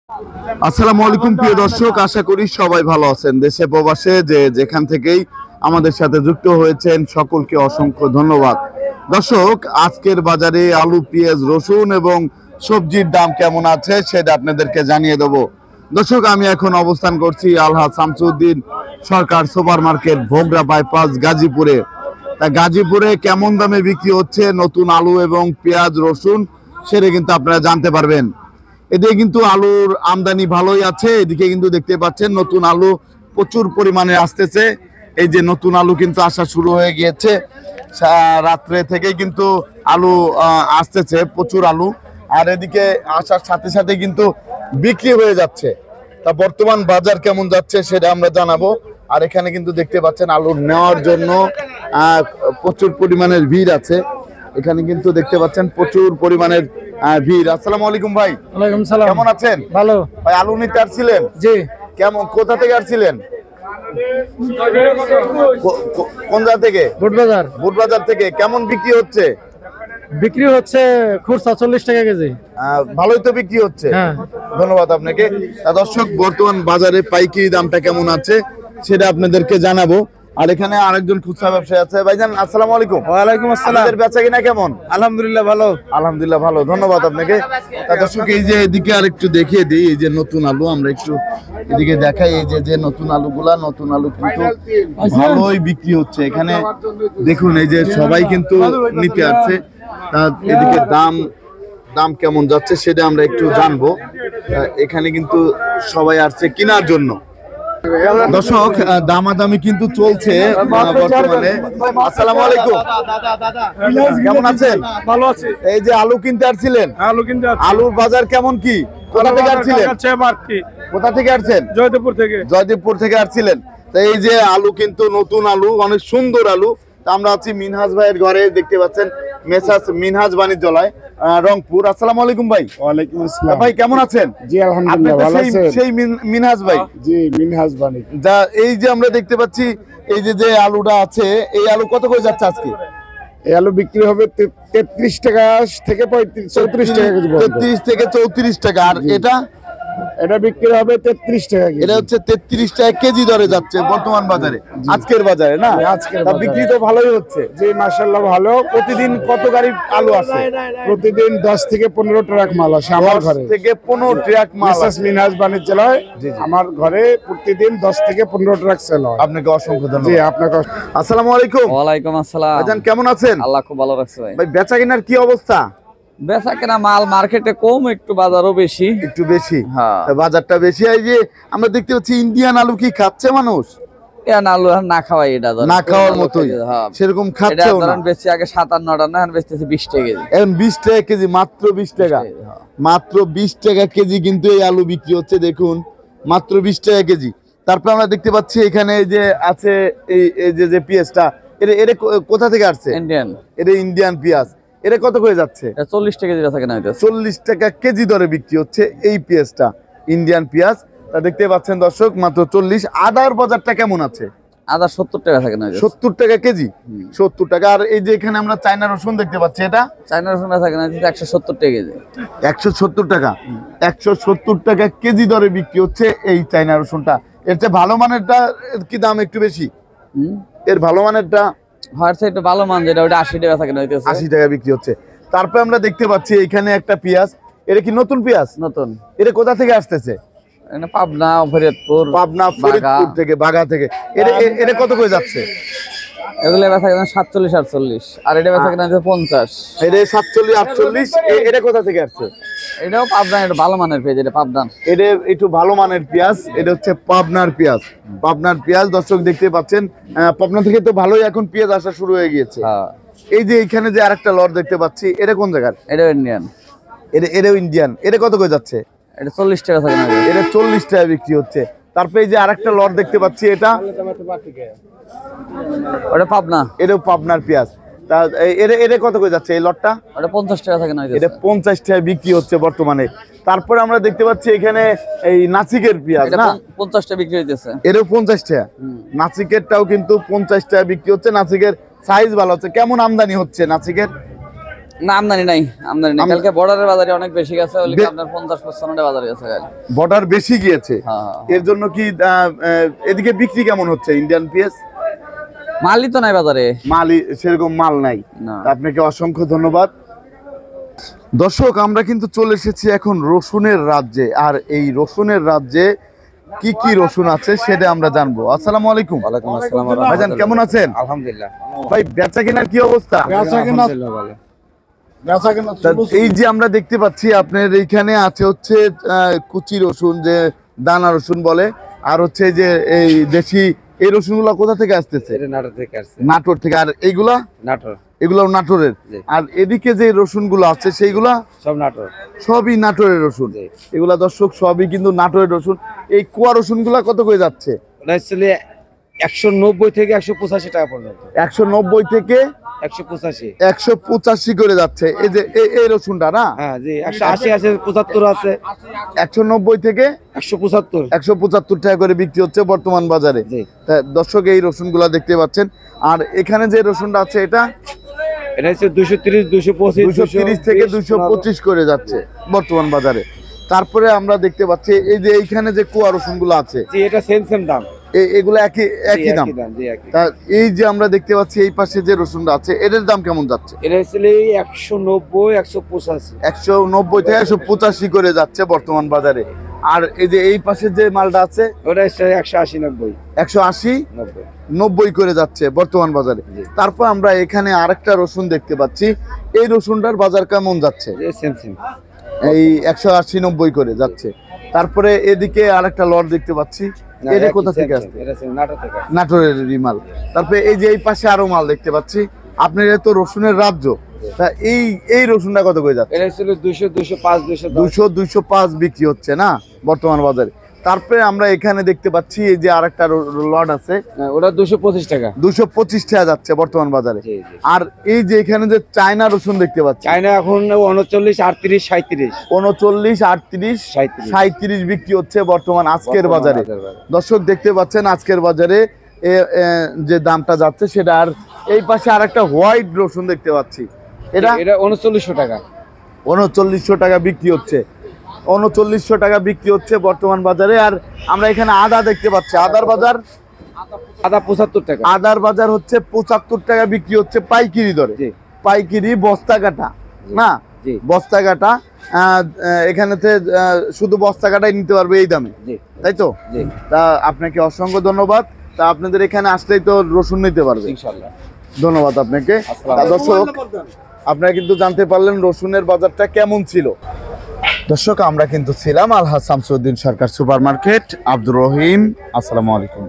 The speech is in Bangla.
আসসালামু আলাইকুম প্রিয় দর্শক, আশা করি সবাই ভালো আছেন। দেশে প্রবাসে যে যেখান থেকেই আমাদের সাথে যুক্ত হয়েছেন সকলকে অসংখ্য ধন্যবাদ। দর্শক, আজকের বাজারে আলু, পেঁয়াজ, রসুন এবং সবজির দাম কেমন আছে সেটা আপনাদেরকে জানিয়ে দেব। দর্শক, আমি এখন অবস্থান করছি আলহাজ শামসুদ্দিন সরকার সুপার মার্কেট, ভোগড়া বাইপাস, গাজীপুরে। তা গাজীপুরে কেমন দামে বিক্রি হচ্ছে নতুন আলু এবং পেঁয়াজ, রসুন সেটা কিন্তু আপনারা জানতে পারবেন। এদিকে কিন্তু আলুর আমদানি ভালোই আছে। এদিকে কিন্তু দেখতে পাচ্ছেন নতুন আলু প্রচুর পরিমাণে আসতেছে। এই যে নতুন আলু কিন্তু আসা শুরু হয়ে গিয়েছে, রাত্রে থেকেই কিন্তু আলু আসতেছে, প্রচুর আলু। আর এদিকে আসার সাথে সাথে কিন্তু বিক্রি হয়ে যাচ্ছে। তা বর্তমান বাজার কেমন যাচ্ছে সেটা আমরা জানাবো। আর এখানে কিন্তু দেখতে পাচ্ছেন আলু নেওয়ার জন্য প্রচুর পরিমাণের ভিড় আছে। এখানে কিন্তু দেখতে পাচ্ছেন প্রচুর পরিমাণের ভিড়। আসসালামু আলাইকুম ভাই। ওয়ালাইকুম সালাম। কেমন আছেন? ভালো ভাই, আলু নিতে আসছিলেন? জি। কেমন, কোথা থেকে আসছিলেন? কোন জায়গা থেকে? বুটবাজার। বুটবাজার থেকে। কেমন বিক্রি হচ্ছে? বিক্রি হচ্ছে খুচরা 40 টাকা কেজি। ভালোই তো বিক্রি হচ্ছে। হ্যাঁ, ধন্যবাদ আপনাকে। দর্শক, বর্তমান বাজারে পাইকারি দামটা কেমন আছে সেটা আপনাদেরকে জানাবো। আর এখানে আরেকজন খুচরা ব্যবসায়ী আছে। ভাইজান, আসসালামু আলাইকুম। ওয়ালাইকুম আসসালাম। আপনাদের বেচা কিনা কেমন? আলহামদুলিল্লাহ ভালো। আলহামদুলিল্লাহ ভালো, ধন্যবাদ আপনাকে। দর্শক, এই যে এদিকে আর একটু দেখিয়ে দিই, এই যে নতুন আলু আমরা একটু এদিকে দেখাই। এই যে নতুন আলুগুলা, নতুন আলু কিন্তু ভালোই বিক্রি হচ্ছে। এখানে দেখুন, এই যে সবাই কিন্তু নিতে আসছে। এদিকে দাম কেমন যাচ্ছে সেটা আমরা একটু জানবো। এখানে কিন্তু সবাই আসছে কেনার জন্য। দর্শক, দামাদামি কিন্তু চলছে বর্তমানে। আসসালামু আলাইকুম, কেমন আছেন? ভালো আছে। এই যে আলু কিনতে আসছিলেন, আলু কিনতে আলুর বাজার কেমন কি? কোথা থেকে আসছিলেন? কোথা থেকে আসছেন? জয়দেবপুর থেকে। জয়দেবপুর থেকে আসছিলেন। তো এই যে আলু কিন্তু নতুন আলু, অনেক সুন্দর আলু। তা আমরা আছি মিনহাজ ভাইয়ের ঘরে, দেখতে পাচ্ছেন মেসার্স মিনহাজ বাণিজ্যালয়, রংপুর। আসসালামু আলাইকুম ভাই। ওয়ালাইকুম আসসালাম। ভাই, কেমন আছেন? জি আলহামদুলিল্লাহ ভালো আছেন? সেই মিনহাজ ভাই। জি মিনহাজ বাণী। যা এই যে আমরা দেখতে পাচ্ছি, এই যে আলুটা আছে, এই আলু কত করে যাচ্ছে আজকে? এই আলু বিক্রি হবে 33 টাকা থেকে 34 টাকা কেজি পর্যন্ত। 33 থেকে 34 টাকা। আর এটা বিক্রি হবে 33 টাকা কেজি। এটা হচ্ছে 33 টাকা কেজি দরে যাচ্ছে বর্তমান বাজারে, আজকের বাজারে না? আজকের তা বিক্রি তো ভালোই হচ্ছে। জি মাশাআল্লাহ ভালো। প্রতিদিন কত গাড়ি আলু আসে? প্রতিদিন 10 থেকে 15 ট্রাক মাল আসে আমার ঘরে। 10 থেকে 15 ট্রাক মাল মিসেস মিনহাজ বাণিজ্যালয়, আমার ঘরে প্রতিদিন 10 থেকে 15 ট্রাক সেল হয়। আপনাকে অসংখ্য জি ধন্যবাদ। আপনাকে। আসসালামু আলাইকুম। ওয়ালাইকুম আসসালাম। ভাইজান, কেমন আছেন? আল্লাহ খুব ভালো রাখছে ভাই। ভাই, বেচা কেনার কি অবস্থা? বেচা কেনা মাল মার্কেটে কম, একটু বাজারও বেশি। একটু বেশি। হ্যাঁ। তা বাজারটা বেশি। এই যে আমরা দেখতে পাচ্ছি ইন্ডিয়ান আলু কি খাচ্ছে মানুষ? আলু না খাওয়াই, এটা ধরেন না খাওয়ার আলু মতোই, খেয়ে, হ্যাঁ। সেরকম এটা খাচ্ছেও না। ধরেন বেশি আগে 57 না, এখন বেচতেছে 20 টাকা কেজি। এখন 20 টাকা কেজি, মাত্র 20 টাকা। হ্যাঁ। মাত্র 20 টাকা কেজি কিন্তু এই আলু বিক্রি হচ্ছে, দেখুন, মাত্র 20 টাকা কেজি। তারপর আমরা দেখতে পাচ্ছি এখানে যে আছে এই যে পেঁয়াজটা, এটা কোথা থেকে আসছে? ইন্ডিয়ান। এটা ইন্ডিয়ান পেঁয়াজ। এটা কত করে যাচ্ছে? এটা 40 টাকা কেজি বেচা কেনা হইতেছে। 40 টাকা কেজি দরে বিক্রি হচ্ছে এই পেঁয়াজটা, ইন্ডিয়ান পেঁয়াজ। তা দেখতে পাচ্ছেন দর্শক, মাত্র 40। আদার বাজারটা কেমন আছে? আদা 70 টাকা বেচা কেনা হইতেছে। 70 টাকা কেজি। 70 টাকা। আর এই যে এখানে আমরা চায়না রসুন দেখতে পাচ্ছি, এটা চায়না রসুন বেচা কেনা হইতেছে 170 টাকা কেজি। 170 টাকা। 170 টাকা কেজি দরে বিক্রি হচ্ছে এই চায়না রসুনটা। এর চেয়ে ভালো মানেরটা কি দাম একটু বেশি? এর ভালো মানেরটা হয়তো একটু ভালো মান, যেটা ওটা 80 টাকা বেচা কেনা হইতেছে। 80 টাকা বিক্রি হচ্ছে। তারপরে আমরা দেখতে পাচ্ছি এখানে একটা পেঁয়াজ। এটা কি নতুন পেঁয়াজ? নতুন। এটা কোথা থেকে আসতেছে? এটা পাবনা, ফরিদপুর। পাবনা, ফরিদপুর থেকে, বাগা থেকে। এটা কত করে যাচ্ছে? এগুলো বেচা কেনা 47 48, আর এটা বেচা কেনা হইতেছে 50। এটা 47 48। এটা কোথা থেকে আসছে? এটাও পাবনা, এটা ভালো মানের পেঁয়াজ, এটা পাবনা। এটা একটু ভালো মানের পেঁয়াজ। এটা হচ্ছে পাবনার পেঁয়াজ। পাবনার পেঁয়াজ দর্শক দেখতে পাচ্ছেন। পাবনা থেকে তো ভালোই এখন পেঁয়াজ আসা শুরু হয়ে গিয়েছে। হ্যাঁ। এই যে এখানে যে আরেকটা লট দেখতে পাচ্ছি, এটা কোন জায়গার? এটা ইন্ডিয়ান। এটাও ইন্ডিয়ান। এটা কত করে যাচ্ছে? এটা 40 টাকা বেচা কেনা হইতেছে। এটা 40 টাকা বিক্রি হচ্ছে। তারপরে এই যে আরেকটা লট দেখতে পাচ্ছি, এটা ওটা পাবনা। এটাও পাবনার পেঁয়াজ। তা এটা কত করে যাচ্ছে এই লটটা? ওটা 50 টাকা বেচা কেনা হইতেছে। এটা 50 টাকা বিক্রি হচ্ছে বর্তমানে। তারপরে আমরা দেখতে পাচ্ছি এখানে এই নাসিকের পেঁয়াজ, এটা না? 50 টাকা বিক্রি হইতেছে। এটাও 50 টাকা। নাসিকেরটাও কিন্তু 50 টাকা বিক্রি হচ্ছে। নাসিকের সাইজ ভালো হচ্ছে। কেমন আমদানি হচ্ছে নাসিকের? না আমদানি নাই, আমদানি নাই। আম- কালকে বর্ডারের বাজারে অনেক বেশি গেছে, ওই বে- আপনার 50-55 বাজারে গেছে কাল। বর্ডার বেশি গিয়েছে, হ্যাঁ, এর জন্য কি এদিকে বিক্রি কেমন হচ্ছে ইন্ডিয়ান পেঁয়াজ? মালই তো নাই বাজারে। মালই সেরকম মাল নাই। না। আপনাকে অসংখ্য ধন্যবাদ। দর্শক, আমরা কিন্তু চলে এসেছি এখন রসুনের রাজ্যে, আর এই রসুনের রাজ্যে কি কি রসুন আছে সেটা আমরা জানবো। আসসালামু আলাইকুম। ওয়ালাইকুম আসসালাম। ভাইজান কেমন আছেন? আলহামদুলিল্লাহ। ভাই বেচা কেনার কি অবস্থা? বেচা কেনা তা এই যে আমরা দেখতে পাচ্ছি আপনার এইখানে আছে হচ্ছে কুচি রসুন, যে দানা রসুন বলে, আর হচ্ছে যে এই দেশি এই রসুনগুলো কোথা থেকে আসতেছে? এটা নাটোর থেকে আসছে। নাটোর থেকে। আর এইগুলা? নাটোর। এগুলো নাটোরের। জি। আর এদিকে যে রসুনগুলো আছে সেইগুলা সব নাটোর। সবই নাটোরের রসুন। জি। এগুলা দর্শক সবই কিন্তু নাটোরের রসুন। এই কুয়া রসুনগুলা কত করে যাচ্ছে? ওটা অ্যাকচুয়ালি 190 থেকে 185 টাকা পর্যন্ত। 190 থেকে 185। 185 করে যাচ্ছে। এই যে এই রসুনটা না, হ্যাঁ জি, 180 আছে, 75 আছে, 190 থেকে 175। 175 টাকা করে বিক্রি হচ্ছে বর্তমান বাজারে। জি। তা দর্শক এই রসুনগুলা দেখতে পাচ্ছেন। আর এখানে যে রসুনটা আছে এটা এটা হচ্ছে 230, 225, 230 থেকে 225 করে যাচ্ছে বর্তমান বাজারে। তারপরে আমরা দেখতে পাচ্ছি এই যে এইখানে যে কুয়া রসুনগুলো আছে, জি, এটা সেম দাম। এগুলো একই জি, দাম। জি একই। তা এই যে আমরা দেখতে পাচ্ছি এই পাশে যে রসুনটা আছে এটার দাম কেমন যাচ্ছে? এটা হচ্ছে 190, 185। 190 থেকে 185 করে যাচ্ছে বর্তমান বাজারে। আর এই যে এই পাশে যে মালটা আছে ওটা হচ্ছে 180, 90, 180, 90। 90 করে যাচ্ছে বর্তমান বাজারে। জি। তারপর আমরা এখানে আরেকটা রসুন দেখতে পাচ্ছি, এই রসুনটার বাজার কেমন যাচ্ছে? সেম। এই 180, 90 করে যাচ্ছে। তারপরে এদিকে আরেকটা লট দেখতে পাচ্ছি, এটা কোথা থেকে আসছে? এটা সেম নাটোর থেকে। নাটোরের মাল। তারপরে এই যে এই পাশে আরো মাল দেখতে পাচ্ছি। আপনার তো রসুনের রাজ্য, তা এই রসুনটা কত করে যাচ্ছে? এটা ছিল 200, 205, 210। 200, 205 বিক্রি হচ্ছে না বর্তমান বাজারে। তারপরে আমরা এখানে দেখতে পাচ্ছি এই যে আরেকটা লট আছে, ওটা 225 টাকা। 225 টাকা যাচ্ছে বর্তমান বাজারে। জি, জি। আর এই যে এখানে যে চায়না রসুন দেখতে পাচ্ছি, চায়না এখন 39, 38, 37। 39, 38, 37 বিক্রি হচ্ছে বর্তমান আজকের বাজারে। দর্শক দেখতে পাচ্ছেন আজকের বাজারে যে দামটা যাচ্ছে সেটা। আর এই পাশে আরেকটা হোয়াইট রসুন দেখতে পাচ্ছি, এটা 3900 টাকা। 3900 টাকা বিক্রি হচ্ছে। 3900 টাকা বিক্রি হচ্ছে বর্তমান বাজারে। আর আমরা এখানে আদা দেখতে পাচ্ছি, আদার বাজার? আদা 75 টাকা। আদার বাজার হচ্ছে 75 টাকা বিক্রি হচ্ছে পাইকারি দরে। জি। পাইকারি বস্তা কাটা না, জি। বস্তা কাটা। এখানেতে শুধু বস্তা কাটাই নিতে পারবে এই দামে, জি। তাই তো? জি। তা আপনাকে অসংখ্য ধন্যবাদ। তা আপনাদের এখানে আসলেই তো রসুন নিতে পারবে। ইনশাআল্লাহ। ধন্যবাদ আপনাকে। তা দর্শক, আপনারা কিন্তু জানতে পারলেন রসুনের বাজারটা কেমন ছিল। দর্শক, আমরা কিন্তু ছিলাম আলহাজ শামসুদ্দিন সরকার সুপার মার্কেট, আব্দুর রহিম। আসসালামু আলাইকুম।